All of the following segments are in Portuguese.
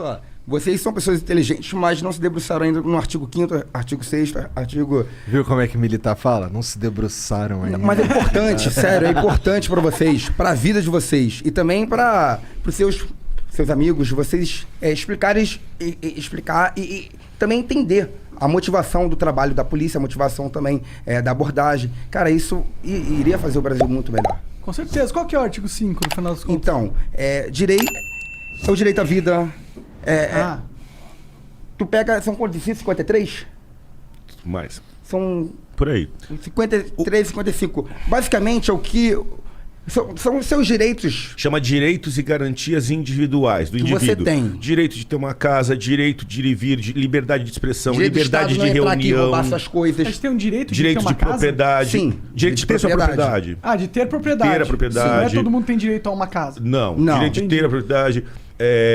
só. Vocês são pessoas inteligentes, mas não se debruçaram ainda no artigo 5º, artigo 6º, artigo... Viu como é que militar fala? Não se debruçaram ainda. Mas é importante, sério, é importante pra vocês, pra vida de vocês e também para os seus amigos, vocês explicar e também entender a motivação do trabalho da polícia, a motivação também da abordagem. Cara, isso iria fazer o Brasil muito melhor. Com certeza. Qual que é o artigo 5, no final das contas? Então, o direito à vida... Tu pega... São quantos? 53? Mais. São... Por aí. 53, 55. Basicamente, é o que... São os seus direitos. Chama direitos e garantias individuais do indivíduo. Você tem. Direito de ter uma casa, direito de ir e vir, liberdade de expressão, Direito liberdade de reunião. Aqui, roubar suas coisas. A gente tem um direito Direito ter uma de propriedade. Sim. Direito de ter sua propriedade. Ah, de ter propriedade. Ter a propriedade. Sim, não é todo mundo tem direito a uma casa. Não. Direito de ter a propriedade.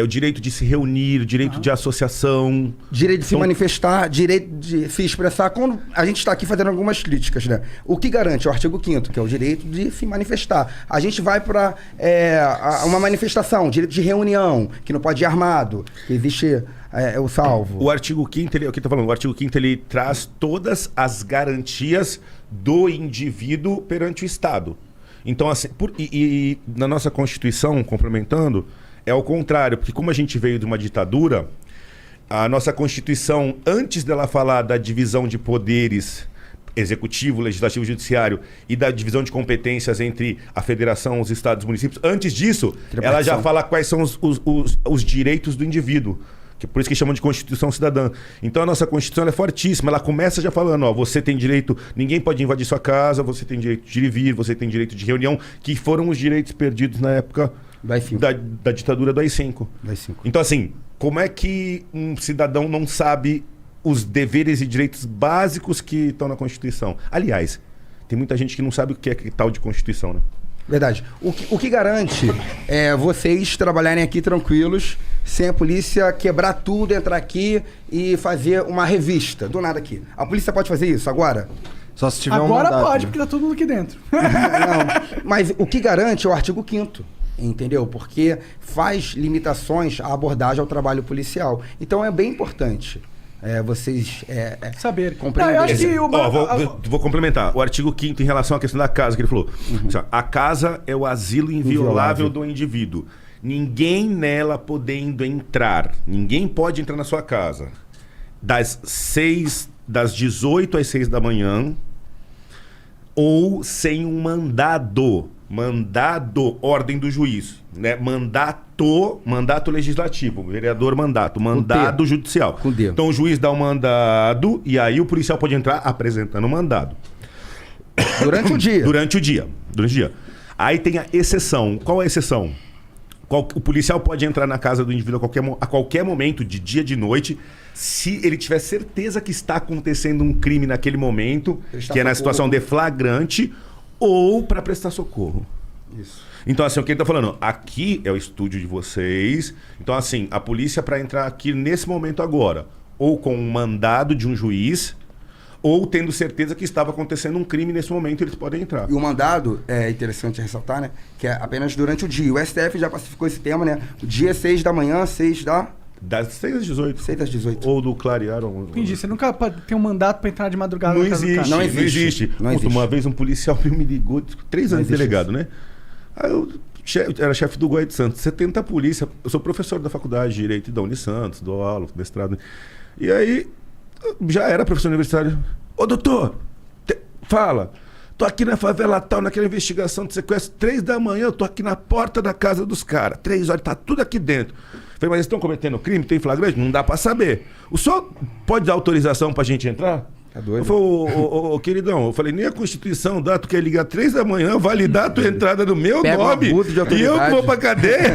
O direito de se reunir, direito de associação. Direito de se manifestar, direito de se expressar. Quando a gente está aqui fazendo algumas críticas, né? O que garante? O artigo 5º, que é o direito de se manifestar. A gente vai para uma manifestação, direito de reunião, que não pode ir armado, que existe o salvo. O artigo 5º, o que tá falando? O artigo 5º, ele traz todas as garantias do indivíduo perante o Estado. Então, assim, na nossa Constituição, complementando, é o contrário, porque como a gente veio de uma ditadura, a nossa Constituição, antes dela falar da divisão de poderes executivo, legislativo e judiciário e da divisão de competências entre a federação, os estados e os municípios, antes disso, ela já fala quais são os direitos do indivíduo. Que por isso que chamam de Constituição Cidadã. Então a nossa Constituição ela é fortíssima, ela começa já falando, ó, você tem direito, ninguém pode invadir sua casa, você tem direito de ir e vir, você tem direito de reunião, que foram os direitos perdidos na época da ditadura do AI-5. Então assim, como é que um cidadão não sabe os deveres e direitos básicos que estão na Constituição? Aliás, tem muita gente que não sabe o que é tal de Constituição, né? Verdade. O que garante é vocês trabalharem aqui tranquilos, sem a polícia quebrar tudo, entrar aqui e fazer uma revista, do nada aqui. A polícia pode fazer isso agora? Só se tiver Agora um mandato, pode, né? porque tá todo mundo aqui dentro. Não, mas o que garante é o artigo 5º, entendeu? Porque faz limitações à abordagem ao trabalho policial. Então é bem importante vocês saber. compreenderem. Eu acho que vou complementar. O artigo 5º em relação à questão da casa, que ele falou. Assim, a casa é o asilo inviolável do indivíduo. Ninguém nela podendo entrar. Ninguém pode entrar na sua casa. Das 18 às 6 da manhã ou sem um mandado. Mandado, ordem do juiz, né? Mandato legislativo, vereador mandado judicial. Então o juiz dá o mandado e aí o policial pode entrar apresentando o mandado. Durante o dia. Durante o dia. Aí tem a exceção. Qual é a exceção? O policial pode entrar na casa do indivíduo a qualquer momento, de dia, de noite, se ele tiver certeza que está acontecendo um crime naquele momento, que é na situação de flagrante, ou para prestar socorro. Isso. Então, assim, o que ele tá falando? Aqui é o estúdio de vocês. Então, assim, a polícia para entrar aqui nesse momento agora, ou com um mandado de um juiz, ou tendo certeza que estava acontecendo um crime nesse momento, eles podem entrar. E o mandado, é interessante ressaltar, né? Que é apenas durante o dia. O STF já pacificou esse tema, né? O dia 6 da manhã, 6 da... Das 6 às 18. 6 às 18. Ou do clarear. Entendi. Você nunca pode ter um mandato para entrar de madrugada Não na casa do cara. existe. Não existe. Uma vez um policial me ligou, 3 anos de delegado, né? Aí eu era chefe do Guai de Santos, 70 polícia. Eu sou professor da faculdade de Direito da Unisantos, dou aula, mestrado. E aí, já era professor universitário. Ô doutor, fala. Tô aqui na favela tal, naquela investigação de sequestro, 3 da manhã, eu tô aqui na porta da casa dos caras. 3 horas, tá tudo aqui dentro. Falei, mas eles estão cometendo crime? Tem flagrante? Não dá pra saber. O senhor pode dar autorização pra gente entrar? Tá doido? Eu falei, queridão, eu falei, nem a Constituição dá, tu quer ligar 3 da manhã, validar a tua entrada no meu Pega nome, um abuso de e eu que autoridade. vou pra cadeia.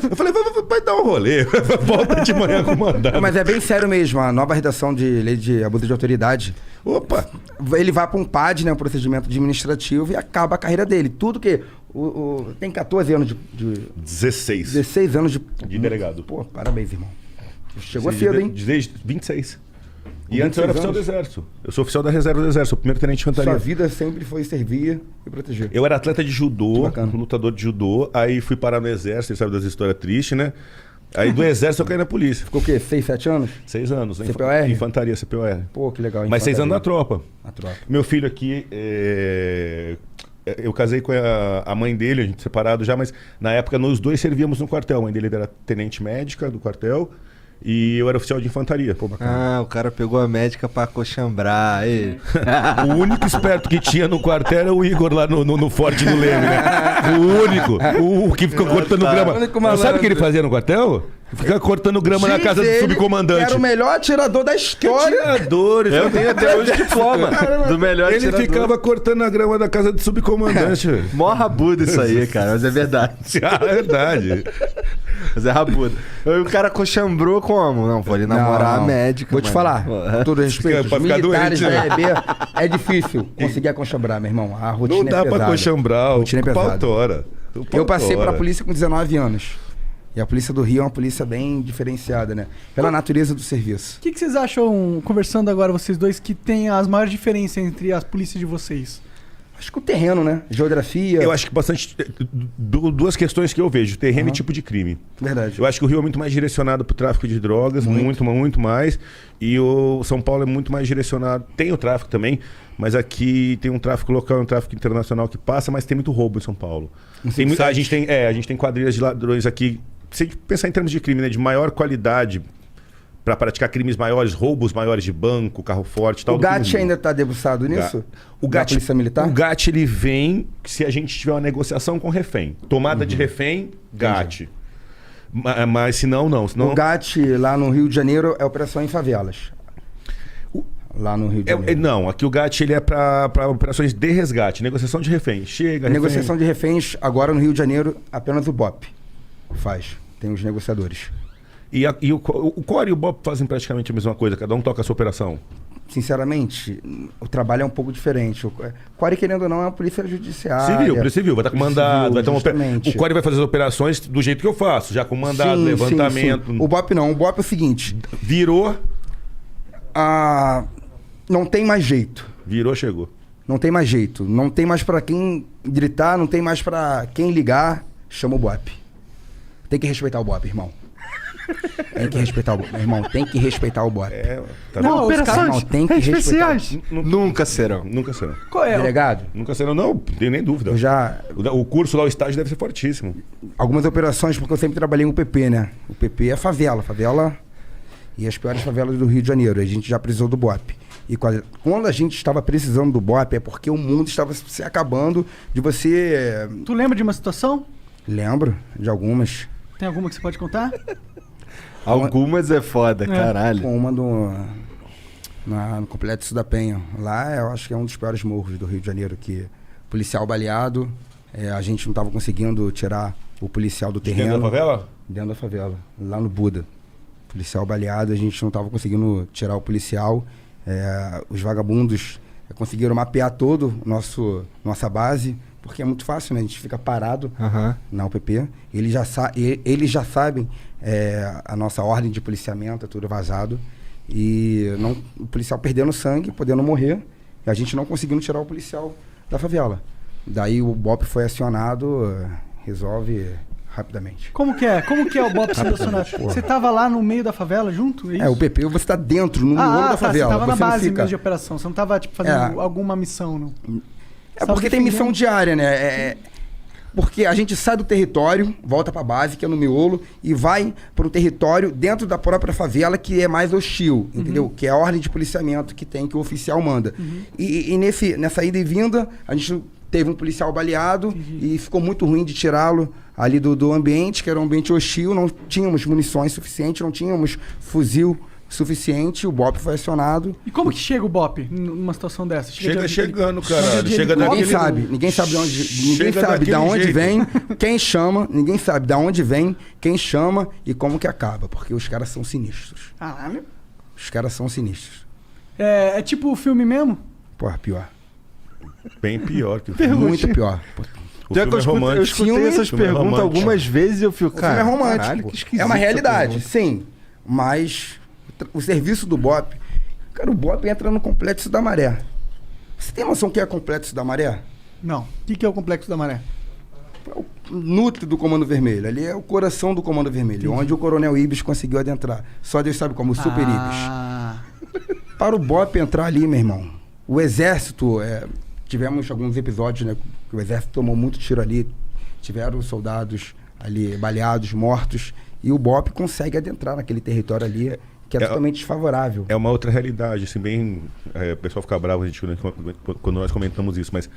Eu falei, vai dar um rolê, volta de manhã com o mandado. Mas é bem sério mesmo, a nova redação de lei de abuso de autoridade. Opa! Ele vai para um PAD, né, um procedimento administrativo, e acaba a carreira dele. Tudo que... tem 14 anos de 16 anos de delegado. Pô, parabéns, irmão. Chegou cedo, hein? Desde 26. E antes eu era oficial do Exército. Eu sou oficial da reserva do Exército, sou primeiro tenente de infantaria. Sua vida sempre foi servir e proteger. Eu era atleta de judô, Bacana. lutador de judô, aí fui parar no Exército, você sabe das histórias tristes, né? Aí do exército eu caí na polícia. Ficou o quê? 6, 7 anos? 6 anos. né? CPOR? Infantaria, CPOR. Pô, que legal. Mas 6 anos na infantaria. tropa. Na tropa. Meu filho aqui, eu casei com a mãe dele, a gente separado já, mas na época nós dois servíamos no quartel. A mãe dele era tenente médica do quartel e eu era oficial de infantaria. Pô, bacana. Ah, o cara pegou a médica pra coxambrar. Aí. O único esperto que tinha no quartel era o Igor lá no Forte do Leme, né? O único. O que ficou cortando grama. único Não, sabe o que ele malandro. fazia no quartel? Ficava cortando grama na casa do Ele subcomandante. Era o melhor atirador da história. Tiradores, Eu tenho até hoje diploma do melhor Ele atirador. ficava cortando a grama da casa do subcomandante. velho. Mó rabudo isso aí, cara, mas é verdade. Ah, é verdade. Mas é rabudo. Aí o cara coxambrou como? Não, vou ali namorar Não, a médica. Vou te mano. falar, Pô, com todo respeito, Pra os ficar militares doente, da né? EB é difícil conseguir aconchambrar, meu irmão. A rotina Não dá é pesada. pra coxambrar. A rotina é O pau pesada. tora. O pau Eu passei tora. pra polícia com 19 anos. E a polícia do Rio é uma polícia bem diferenciada, né? Pela natureza do serviço. O que vocês acham, conversando agora, vocês dois, que tem as maiores diferenças entre as polícias de vocês? Acho que o terreno, né? Geografia. Eu acho que bastante. Duas questões que eu vejo: terreno e tipo de crime. Verdade. Eu acho que o Rio é muito mais direcionado para o tráfico de drogas, muito mais. E o São Paulo é muito mais direcionado. Tem o tráfico também, mas aqui tem um tráfico local e um tráfico internacional que passa, mas tem muito roubo em São Paulo. A gente tem quadrilhas de ladrões aqui. Se a gente pensar em termos de crime, né, de maior qualidade para praticar crimes maiores, roubos maiores de banco, carro forte e tal. O GAT ainda tá debruçado nisso? O Da GAT, Polícia Militar? O GAT ele vem se a gente tiver uma negociação com refém. Tomada de refém, GAT. Mas se não, não. Senão... O GAT lá no Rio de Janeiro é operação em favelas. Lá no Rio de Janeiro. Não, aqui o GAT ele é para operações de resgate, negociação de refém. Chega, Negociação de reféns, agora no Rio de Janeiro, apenas o BOP faz. Tem os negociadores. E o Core e o BOP fazem praticamente a mesma coisa, cada um toca a sua operação. Sinceramente, o trabalho é um pouco diferente. O Core, querendo ou não, é uma polícia judiciária. Civil, vai estar com mandado, vai ter justamente. O Core vai fazer as operações do jeito que eu faço, já com mandado, Sim, levantamento. sim. O BOP não. O BOP é o seguinte: Virou, não tem mais jeito. chegou. Não tem mais jeito. Não tem mais pra quem gritar, não tem mais pra quem ligar. Chama o BOP. Tem que respeitar o BOP, irmão. Tem que respeitar o BOP. Meu irmão, tem que respeitar o BOP. Tá Não, vendo? os caras- Irmão, tem que respeitar. Nunca serão. Nunca serão. Qual é? Delegado, Nunca serão, não tenho nem dúvida. eu já... O curso lá, o estágio deve ser fortíssimo. Algumas operações, porque eu sempre trabalhei com o PP, né? O PP é favela. Favela e as piores favelas do Rio de Janeiro. A gente já precisou do BOP. E quando a gente estava precisando do BOP é porque o mundo estava se acabando de você... Tu lembra de uma situação? Lembro de algumas. Tem alguma que você pode contar? Algumas é foda, caralho. Com uma no Complexo da Penha. Lá eu acho que é um dos piores morros do Rio de Janeiro, que policial baleado, a gente não estava conseguindo tirar o policial do terreno. Dentro da favela? Dentro da favela, lá no Buda. Policial baleado, a gente não estava conseguindo tirar o policial. Os vagabundos conseguiram mapear todo nossa base, porque é muito fácil, né? A gente fica parado na UPP. Eles já sabem a nossa ordem de policiamento, é tudo vazado. E o policial perdendo sangue, podendo morrer, e a gente não conseguindo tirar o policial da favela. Daí o BOP foi acionado, resolve rapidamente. Como que é? Como que é o BOP sendo acionado? Você tava lá no meio da favela junto? É isso? O PP, você tá dentro, no miolo da favela. Você tava na você não base fica... mesmo de operação. Você não tava fazendo alguma missão, não? É porque tem missão diária, né? Porque a gente sai do território, volta pra base, que é no miolo, e vai pro território dentro da própria favela, que é mais hostil, entendeu? Que é a ordem de policiamento que o oficial manda. E nessa ida e vinda, a gente teve um policial baleado e ficou muito ruim de tirá-lo ali do ambiente, que era um ambiente hostil, não tínhamos munições suficientes, não tínhamos fuzil suficiente, o BOP foi acionado. E como que chega o BOP numa situação dessa? Chegando, caralho. Chega Ninguém daquele... ninguém sabe de onde, ninguém Chega sabe de daquele onde jeito. vem, quem chama, ninguém sabe de onde vem, quem chama e como que acaba, porque os caras são sinistros. Caralho. Os caras são sinistros. É tipo o filme mesmo? Porra, pior. Bem pior que o filme. Muito pior. O Já que filme é eu escutei Filme- essas filme é perguntas romântico. algumas vezes e eu fico, O filme é cara, romântico. caralho, que esquisito É uma essa realidade, pergunta. sim. Mas o serviço do BOP... Cara, o BOP entra no Complexo da Maré. Você tem noção o que é Complexo da Maré? Não. O que é o Complexo da Maré? núcleo do Comando Vermelho. Ali é o coração do Comando Vermelho, onde o Coronel Ibis conseguiu adentrar. Só Deus sabe como, o Super Ibis. Para o BOPE entrar ali, meu irmão, o Exército... tivemos alguns episódios, né? Que o Exército tomou muito tiro ali. Tiveram soldados ali baleados, mortos. E o BOPE consegue adentrar naquele território ali, que é totalmente desfavorável. É uma outra realidade, assim, bem... o pessoal fica bravo quando nós comentamos isso, mas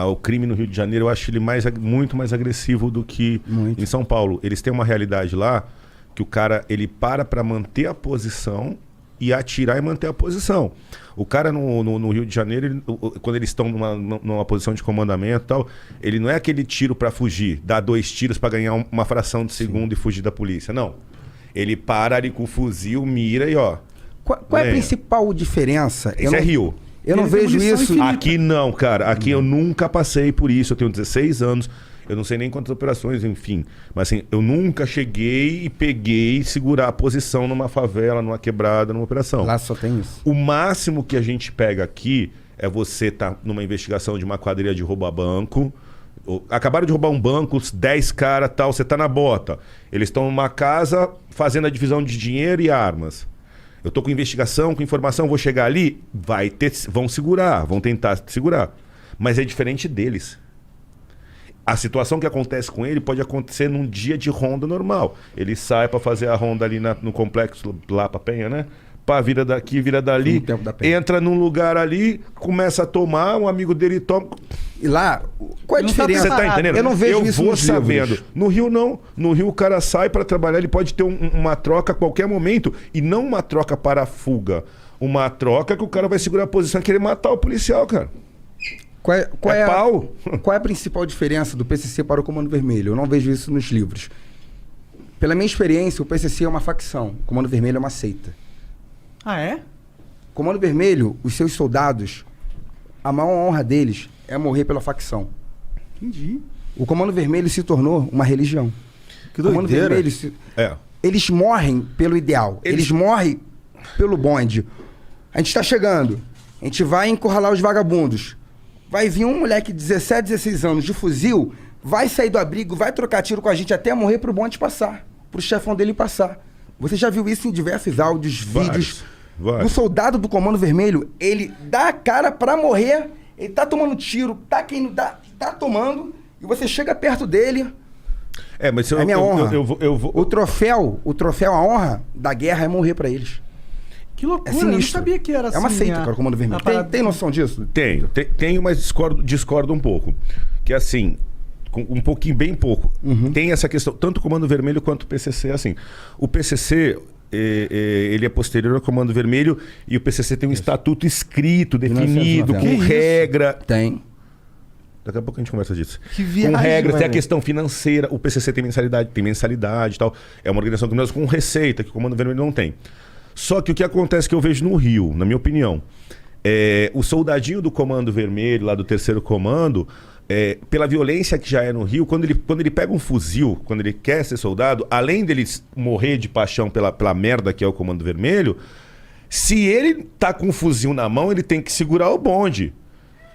o crime no Rio de Janeiro, eu acho ele muito mais agressivo do que em São Paulo. Eles têm uma realidade lá que o cara, ele para manter a posição e atirar e manter a posição. O cara no Rio de Janeiro, quando eles estão numa posição de comandamento e tal, ele não é aquele tiro para fugir, dá 2 tiros para ganhar uma fração de segundo e fugir da polícia. Não. Ele para ali com o fuzil, mira e ó. Qual é a principal diferença? Isso é Rio. Eu não vejo isso. Infinita. Aqui não, cara. Aqui eu nunca passei por isso. Eu tenho 16 anos. Eu não sei nem quantas operações, enfim. Mas assim, eu nunca cheguei e peguei segurar a posição numa favela, numa quebrada, numa operação. Lá só tem isso. O máximo que a gente pega aqui é você estar numa investigação de uma quadrilha de roubo a banco. Acabaram de roubar um banco, 10 caras, tal, você tá na bota. Eles estão numa casa fazendo a divisão de dinheiro e armas. Eu tô com investigação, com informação, vou chegar ali, vão segurar, vão tentar segurar. Mas é diferente deles. A situação que acontece com ele pode acontecer num dia de ronda normal. Ele sai para fazer a ronda ali no complexo lá pra Penha, né? Pá, vira daqui, vira dali, entra num lugar ali, começa a tomar, um amigo dele toma. E lá, qual é a diferença? Você tá entendendo? Eu não vejo isso vou nos sabendo. livros. No Rio não. No Rio o cara sai para trabalhar, ele pode ter uma troca a qualquer momento. E não uma troca para fuga. Uma troca que o cara vai segurar a posição e querer matar o policial, cara. Qual é a principal diferença do PCC para o Comando Vermelho? Eu não vejo isso nos livros. Pela minha experiência, o PCC é uma facção. O Comando Vermelho é uma seita. Ah, é? O Comando Vermelho, os seus soldados, a maior honra deles é morrer pela facção. Entendi. O Comando Vermelho se tornou uma religião. Que o Comando doideira. Vermelho eles morrem pelo ideal. Eles morrem pelo bonde. A gente está chegando. A gente vai encurralar os vagabundos. Vai vir um moleque de 17, 16 anos de fuzil, vai sair do abrigo, vai trocar tiro com a gente até morrer pro bonde passar. Pro chefão dele passar. Você já viu isso em diversos áudios, vídeos. O soldado do Comando Vermelho, ele dá a cara pra morrer, ele tá tomando tiro, tá tomando, e você chega perto dele. Mas é minha honra. Eu vou... O troféu, a honra da guerra é morrer pra eles. Que loucura, É sinistro. eu não sabia que era assim. É uma seita, cara, o Comando Vermelho. Tem noção disso? Tenho, mas discordo um pouco. Que assim, um pouquinho, bem pouco. Tem essa questão, tanto o Comando Vermelho quanto o PCC, assim. O PCC, ele é posterior ao Comando Vermelho e o PCC tem um estatuto escrito, definido, com regra. Tem. Daqui a pouco a gente conversa disso. Que viagem, com regras, tem a mano. questão financeira. O PCC tem mensalidade e tal. É uma organização criminosa com receita, que o Comando Vermelho não tem. Só que o que acontece que eu vejo no Rio, na minha opinião, o soldadinho do Comando Vermelho, lá do 3º Comando, pela violência que já é no Rio, quando ele pega um fuzil, quando ele quer ser soldado, além dele morrer de paixão pela merda que é o Comando Vermelho, se ele tá com um fuzil na mão, ele tem que segurar o bonde.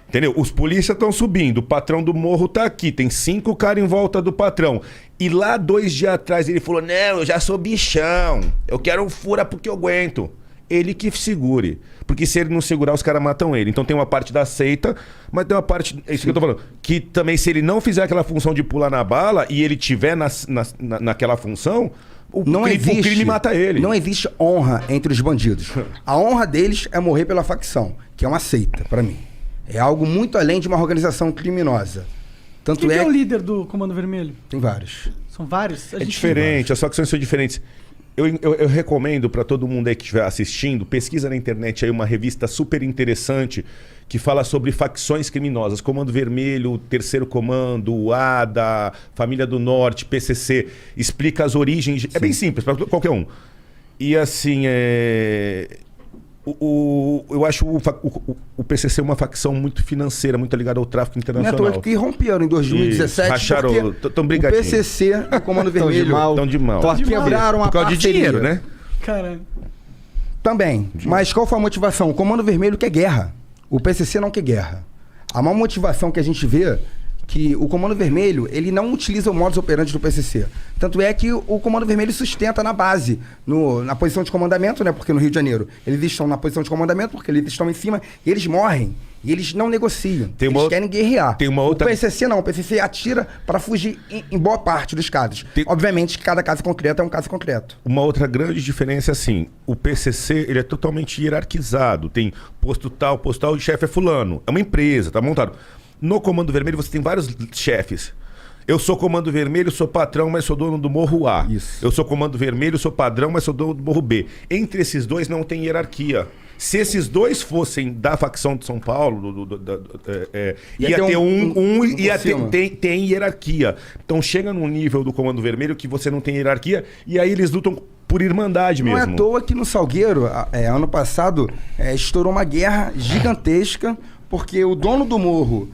Entendeu? Os polícias estão subindo, o patrão do morro tá aqui, tem 5 caras em volta do patrão. E lá 2 dias atrás ele falou, não, eu já sou bichão, eu quero um fura porque eu aguento. Ele que segure. Porque se ele não segurar, os caras matam ele. Então tem uma parte da seita, mas tem uma parte, é isso que eu tô falando, que também se ele não fizer aquela função de pular na bala e ele tiver naquela função, o crime mata ele. Não existe honra entre os bandidos. A honra deles é morrer pela facção, que é uma seita, pra mim. É algo muito além de uma organização criminosa. Tanto Quem é o líder do Comando Vermelho? Tem vários. São vários? É diferente, as facções são diferentes. Eu recomendo para todo mundo aí que estiver assistindo, pesquisa na internet aí uma revista super interessante que fala sobre facções criminosas. Comando Vermelho, 3º Comando, o ADA, Família do Norte, PCC. Explica as origens. Sim. É bem simples, para qualquer um. E assim, eu acho o PCC uma facção muito financeira, muito ligada ao tráfico internacional. Não é que romperam em 2017 racharam, tão brigadinho. O PCC e o Comando Vermelho Estão de mal. Quebraram a por causa de parceria. dinheiro, né? Caralho. Também. Mas qual foi a motivação? O Comando Vermelho quer guerra. O PCC não quer guerra. A maior motivação que a gente vê que o Comando Vermelho, ele não utiliza o modus operandi do PCC. Tanto é que o Comando Vermelho sustenta na base, na posição de comandamento, né? Porque no Rio de Janeiro eles estão na posição de comandamento, porque eles estão em cima e eles morrem. E eles não negociam. Eles querem guerrear. Tem uma outra... O PCC não. O PCC atira para fugir em boa parte dos casos. Obviamente que cada caso concreto é um caso concreto. Uma outra grande diferença é assim, o PCC ele é totalmente hierarquizado. Tem posto tal, o chefe é fulano. É uma empresa, tá montado. No Comando Vermelho você tem vários chefes. Eu sou Comando Vermelho, sou patrão, mas sou dono do Morro A. Isso. Eu sou Comando Vermelho, sou padrão, mas sou dono do Morro B. Entre esses dois não tem hierarquia. Se esses dois fossem da facção de São Paulo, ia ter tem hierarquia. Então chega num nível do Comando Vermelho que você não tem hierarquia e aí eles lutam por irmandade mesmo. Não é à toa que no Salgueiro, ano passado, estourou uma guerra gigantesca porque o dono do morro,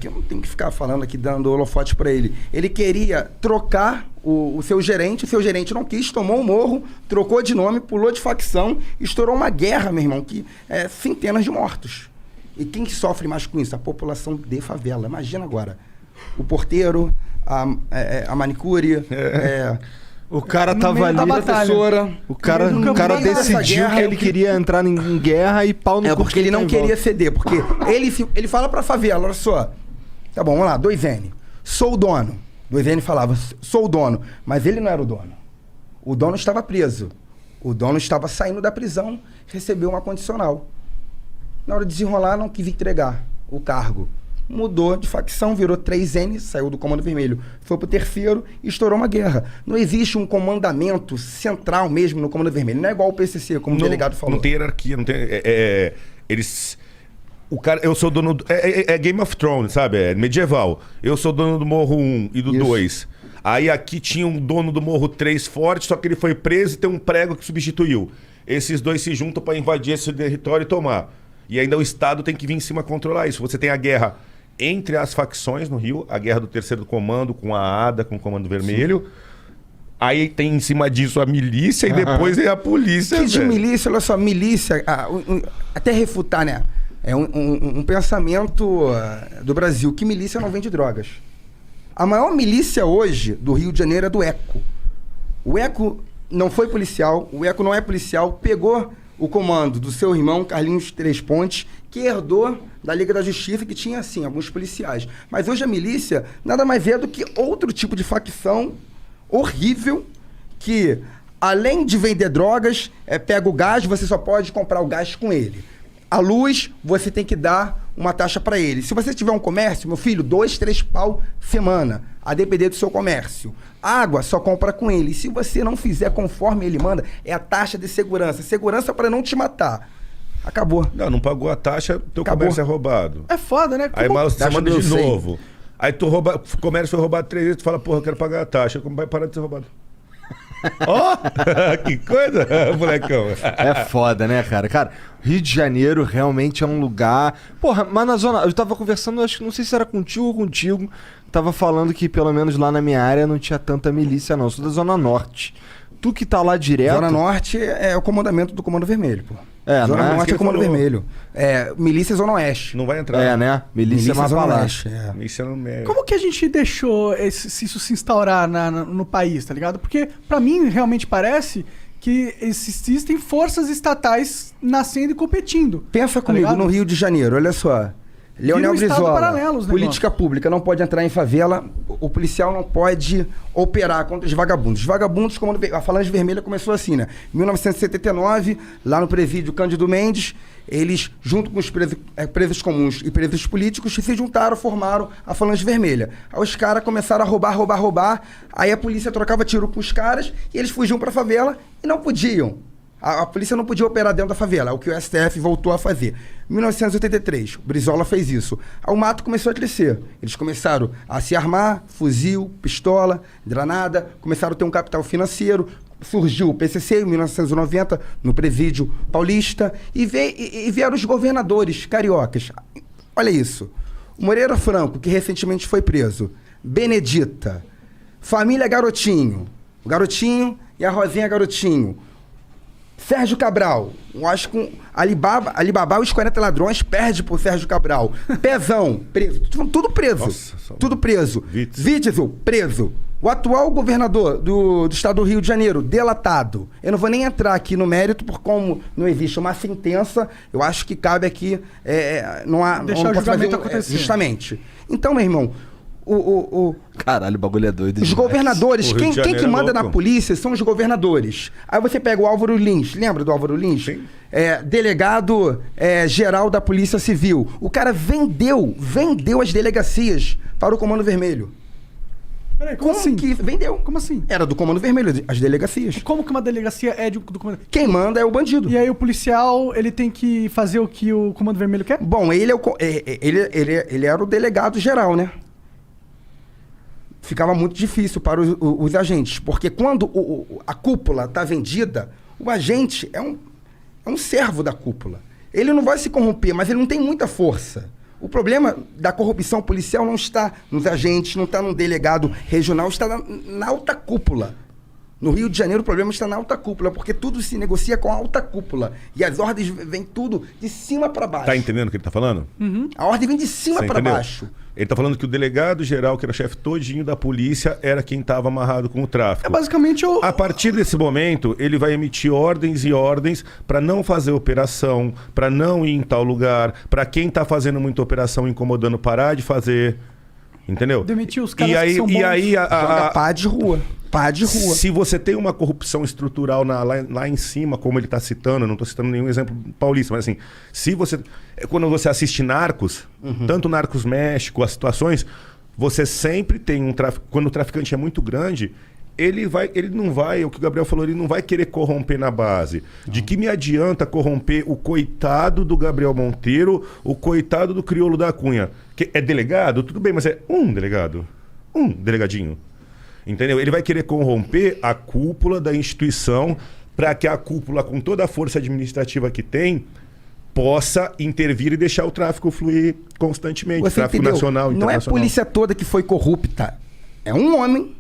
que eu não tenho que ficar falando aqui, dando holofote pra ele. Ele queria trocar o seu gerente não quis, tomou o morro, trocou de nome, pulou de facção, estourou uma guerra, meu irmão, que centenas de mortos. E quem que sofre mais com isso? A população de favela. Imagina agora. O porteiro, a manicure, o cara tava ali, professora. O cara decidiu que ele queria entrar em guerra e pau no cu. Porque ele não queria ceder. Porque ele fala pra favela, olha só. Tá bom, vamos lá, 2N. Sou o dono. 2N falava, sou o dono. Mas ele não era o dono. O dono estava preso. O dono estava saindo da prisão, recebeu uma condicional. Na hora de desenrolar, não quis entregar o cargo. Mudou de facção, virou 3N, saiu do Comando Vermelho, foi pro terceiro e estourou uma guerra. Não existe um comandamento central mesmo no Comando Vermelho. Não é igual o PCC, como o delegado falou. Não tem hierarquia, não tem... eles... O cara, eu sou dono... É Game of Thrones, sabe? É medieval. Eu sou dono do Morro 1 e do 2. Aí aqui tinha um dono do Morro 3 forte, só que ele foi preso e tem um prego que substituiu. Esses dois se juntam para invadir esse território e tomar. E ainda o Estado tem que vir em cima controlar isso. Você tem a guerra entre as facções no Rio, a guerra do terceiro comando com a ADA, com o Comando Vermelho. Sim. Aí tem em cima disso a milícia e depois é a polícia. Que de milícia, olha só, milícia, até refutar, né? É um pensamento do Brasil, que milícia não vende drogas. A maior milícia hoje do Rio de Janeiro é do ECO. O ECO não foi policial, o ECO não é policial, pegou o comando do seu irmão, Carlinhos Três Pontes, que herdou da Liga da Justiça, que tinha, assim, alguns policiais. Mas hoje a milícia nada mais é do que outro tipo de facção horrível, que, além de vender drogas, pega o gás, você só pode comprar o gás com ele. A luz, você tem que dar uma taxa para ele. Se você tiver um comércio, meu filho, 2, 3 pau semana, a depender do seu comércio. Água, só compra com ele. Se você não fizer conforme ele manda, é a taxa de segurança. Segurança para não te matar. Acabou. Não pagou a taxa, teu comércio é roubado. É foda, né? Aí você manda de novo. Aí tu rouba, o comércio foi roubado 3 vezes, tu fala, porra, eu quero pagar a taxa. Como vai parar de ser roubado? Ó, que coisa, molecão. É foda, né, cara? Cara, Rio de Janeiro realmente é um lugar... Porra, mas na zona... Eu tava conversando, acho que não sei se era contigo ou contigo, tava falando que pelo menos lá na minha área não tinha tanta milícia não. Eu sou da Zona Norte. Tu que tá lá direto... Zona Norte é o comandamento do Comando Vermelho, pô. Zona Norte é o Comando Vermelho. Milícia Zona Oeste. Não vai entrar. Né? Milícia é mais pra lá. Milícia não é... Como que a gente deixou isso se instaurar no país, tá ligado? Porque pra mim realmente parece que existem forças estatais nascendo e competindo. Pensa comigo, no Rio de Janeiro, olha só. Leonel Brizola, política pública, não pode entrar em favela, o policial não pode operar contra os vagabundos. Os vagabundos, como a Falange Vermelha começou assim, né? Em 1979, lá no presídio Cândido Mendes, eles, junto com os presos comuns e presos políticos, se juntaram, formaram a Falange Vermelha. Aí os caras começaram a roubar, aí a polícia trocava tiro com os caras e eles fugiam pra favela e não podiam. A polícia não podia operar dentro da favela, é o que o STF voltou a fazer. Em 1983, o Brizola fez isso. Aí o mato começou a crescer. Eles começaram a se armar, fuzil, pistola, granada, começaram a ter um capital financeiro. Surgiu o PCC em 1990, no Presídio Paulista, e vieram os governadores cariocas. Olha isso. O Moreira Franco, que recentemente foi preso. Benedita. Família Garotinho. O Garotinho e a Rosinha Garotinho. Sérgio Cabral. Eu acho que Alibaba e os 40 ladrões perde pro Sérgio Cabral. Pezão, preso. Tudo preso. Nossa, tudo preso. Witzel. Witzel, preso. O atual governador do estado do Rio de Janeiro, delatado. Eu não vou nem entrar aqui no mérito, por como não existe uma sentença, eu acho que cabe aqui, não há... Deixar o julgamento acontecer. Justamente. Então, meu irmão, Caralho, o bagulho é doido. os demais. governadores, O Rio de quem que Janeiro é manda na louco. polícia são os governadores. Aí você pega o Álvaro Lins, lembra do Álvaro Lins? Sim. Delegado geral da Polícia Civil. O cara vendeu as delegacias para o Comando Vermelho. Peraí, como assim? Que vendeu? Como assim? Era do Comando Vermelho, as delegacias. Como que uma delegacia é do comando? Quem manda é o bandido. E aí o policial, ele tem que fazer o que o Comando Vermelho quer? Bom, ele era o delegado geral, né? Ficava muito difícil para os agentes, porque quando a cúpula está vendida, o agente é um servo da cúpula. Ele não vai se corromper, mas ele não tem muita força. O problema da corrupção policial não está nos agentes, não está no delegado regional, está na alta cúpula. No Rio de Janeiro o problema está na alta cúpula, porque tudo se negocia com a alta cúpula. E as ordens vêm tudo de cima para baixo. Tá entendendo o que ele tá falando? A ordem vem de cima Você para entendeu? baixo. Ele tá falando que o delegado geral, que era chefe todinho da polícia, era quem estava amarrado com o tráfico. É basicamente o... A partir desse momento, ele vai emitir ordens e ordens para não fazer operação, para não ir em tal lugar, para quem tá fazendo muita operação incomodando parar de fazer, entendeu? Demitir os caras e aí, que são e bons. aí Joga pá de rua. Pá de rua. se você tem uma corrupção estrutural lá em cima, como ele está citando, eu não estou citando nenhum exemplo paulista, mas assim, se você. Quando você assiste Narcos, tanto Narcos México, as situações, você sempre tem um tráfico. Quando o traficante é muito grande, ele não vai, o que o Gabriel falou, ele não vai querer corromper na base. De que me adianta corromper o coitado do Gabriel Monteiro, o coitado do Criolo da Cunha? Que é delegado? Tudo bem, mas é um delegado. Um delegadinho. Entendeu? Ele vai querer corromper a cúpula da instituição para que a cúpula, com toda a força administrativa que tem, possa intervir e deixar o tráfico fluir constantemente. Você Tráfico entendeu? nacional, Não é a internacional. polícia toda que foi corrupta. É um homem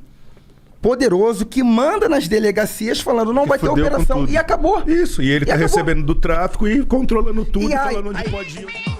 poderoso que manda nas delegacias falando não Que vai ter fudeu com operação. tudo. E acabou. Isso, e ele tá acabou. recebendo do tráfico e controlando tudo, E aí- falando onde aí- pode ir.